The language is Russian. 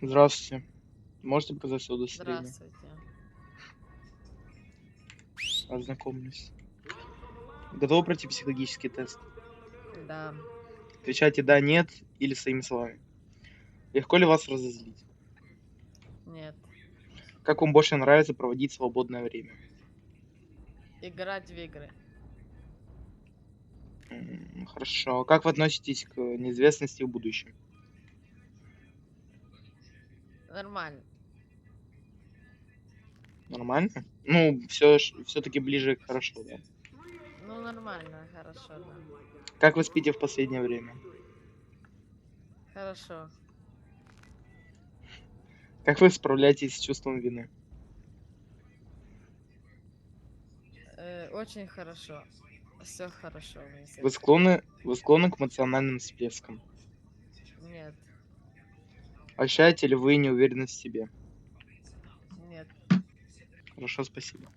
Здравствуйте. Можете показать свое удостоверение? Здравствуйте. Ознакомлюсь. Готовы пройти психологический тест? Да. Отвечайте «да», «нет» или своими словами. Легко ли вас разозлить? Нет. Как вам больше нравится проводить свободное время? Играть в игры. Хорошо. Как вы относитесь к неизвестности в будущем? Нормально. Нормально? Ну, все-таки ближе к хорошо, да. Ну, нормально, хорошо, да. Как вы спите в последнее время? Хорошо. Как вы справляетесь с чувством вины? Очень хорошо. Все хорошо у меня с Вы этим. склонны к эмоциональным всплескам? Нет. Ощущаете ли вы неуверенность в себе? Нет. Хорошо, спасибо.